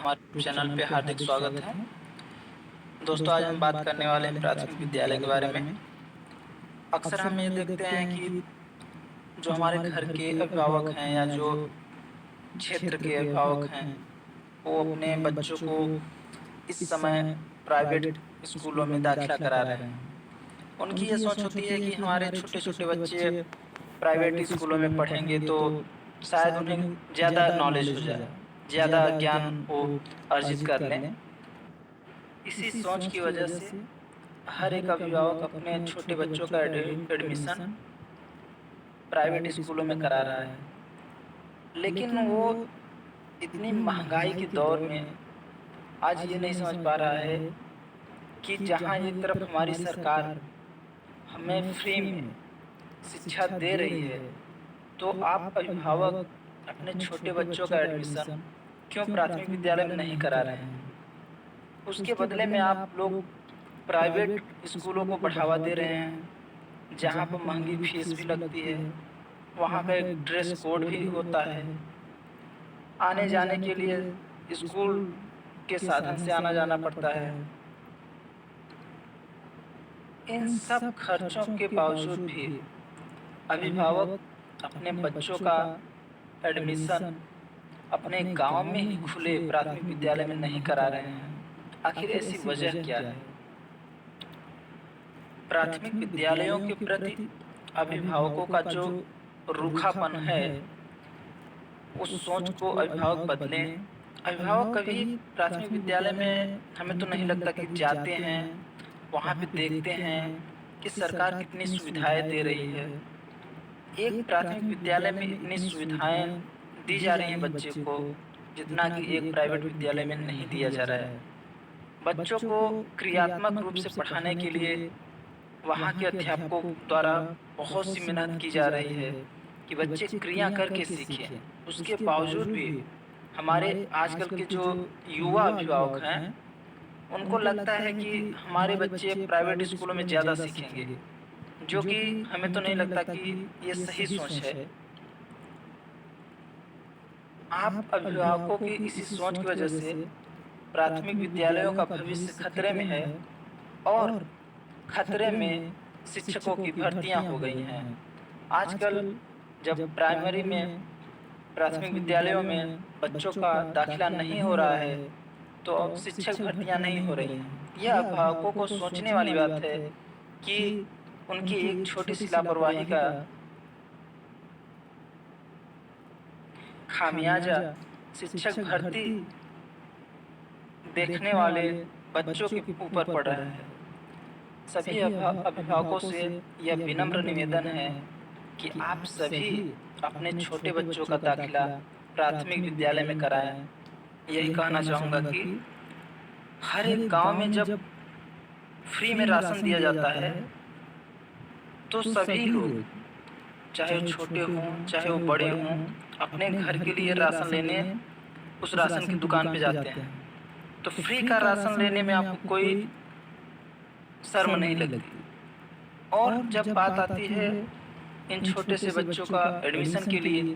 हमारे चैनल पे हार्दिक स्वागत है। दोस्तों, आज हम बात करने वाले हैं प्राथमिक विद्यालय के बारे में। अक्सर हम ये देखते हैं कि जो हमारे घर के अभिभावक हैं या जो क्षेत्र के अभिभावक हैं, वो अपने बच्चों को इस समय प्राइवेट स्कूलों में दाखिला करा रहे हैं। उनकी ये सोच होती है कि हमारे छोटे-छोटे बच्चे प्राइवेट स्कूलों में पढ़ेंगे तो शायद उन्हें ज़्यादा नॉलेज हो जाए, ज़्यादा ज्ञान वो अर्जित कर लें। इसी सोच की वजह से हर एक अभिभावक अपने छोटे बच्चों का एडमिशन प्राइवेट स्कूलों में करा रहा है। लेकिन वो इतनी महंगाई के दौर में आज ये नहीं समझ पा रहा है कि जहाँ एक तरफ हमारी सरकार हमें फ्री में शिक्षा दे रही है, तो आप अभिभावक अपने छोटे बच्चों का एडमिशन क्यों प्राथमिक विद्यालय में नहीं करा रहे हैं? उसके बदले में आप लोग प्राइवेट स्कूलों को बढ़ावा दे रहे हैं, जहाँ पर महंगी फीस भी लगती है, वहाँ का एक ड्रेस कोड भी होता है। आने जाने के लिए स्कूल के साधन से आना जाना पड़ता है। इन सब खर्चों के बावजूद भी अभिभावक अपने बच्चों का एडमिशन अपने गांव में ही खुले प्राथमिक विद्यालय में नहीं करा रहे हैं। आखिर ऐसी वजह क्या है? प्राथमिक विद्यालयों के प्रति अभिभावकों का जो रूखापन है, उस सोच को अभिभावक बदलें। अभिभावक कभी प्राथमिक विद्यालय में हमें तो नहीं लगता कि जाते हैं, वहाँ पे देखते हैं कि सरकार कितनी सुविधाएं दे रही है। एक प्राथमिक विद्यालय में इतनी सुविधाएं दी जा रही हैं बच्चे को, जितना कि एक प्राइवेट विद्यालय में नहीं दिया जा रहा है। बच्चों को क्रियात्मक रूप से पढ़ाने के लिए वहाँ के अध्यापकों द्वारा बहुत सी मेहनत की जा रही है कि बच्चे क्रिया करके सीखें। उसके बावजूद भी हमारे आजकल के जो युवा अभिभावक हैं, उनको लगता है कि हमारे बच्चे प्राइवेट स्कूलों में ज़्यादा सीखेंगे, जो कि हमें तो नहीं लगता कि ये सही सोच है। आप अभिभावकों की इसी सोच की वजह से प्राथमिक विद्यालयों का भविष्य खतरे में है और खतरे में शिक्षकों की भर्तियां हो गई हैं। आजकल जब प्राइमरी में प्राथमिक विद्यालयों में बच्चों का दाखिला नहीं हो रहा है, तो अब शिक्षक भर्तियां नहीं हो रही हैं। यह अभिभावकों को सोचने वाली बात है कि उनकी एक छोटी सी लापरवाही का खामियाजा शिक्षक भर्ती देखने वाले बच्चों के ऊपर पड़ रहा है। सभी अभिभावकों से यह विनम्र निवेदन है कि आप सभी अपने छोटे बच्चों का दाखिला प्राथमिक विद्यालय में कराएं। यही कहना चाहूँगा कि हर एक गांव में जब फ्री में राशन दिया जाता है, तो सभी लोग, चाहे वो छोटे हों चाहे वो बड़े हों, अपने घर के लिए राशन लेने उस राशन की दुकान पे जाते हैं। तो फ्री का राशन लेने में आपको कोई शर्म नहीं लगती। और जब बात आती है इन छोटे से बच्चों का एडमिशन के लिए,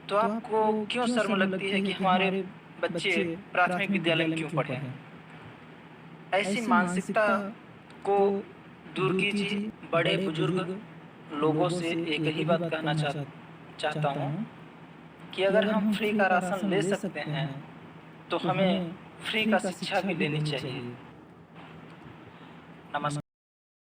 तो आपको क्यों शर्म लगती है कि हमारे बच्चे प्राथमिक विद्यालय में क्यों पढ़े? ऐसी मानसिकता को दूर कीजिए। बड़े बुजुर्ग लोगों से एक ही बात कहना चाहता हूँ कि अगर हम फ्री का राशन ले सकते हैं, तो हमें फ्री का शिक्षा भी लेनी चाहिए। नमस्कार।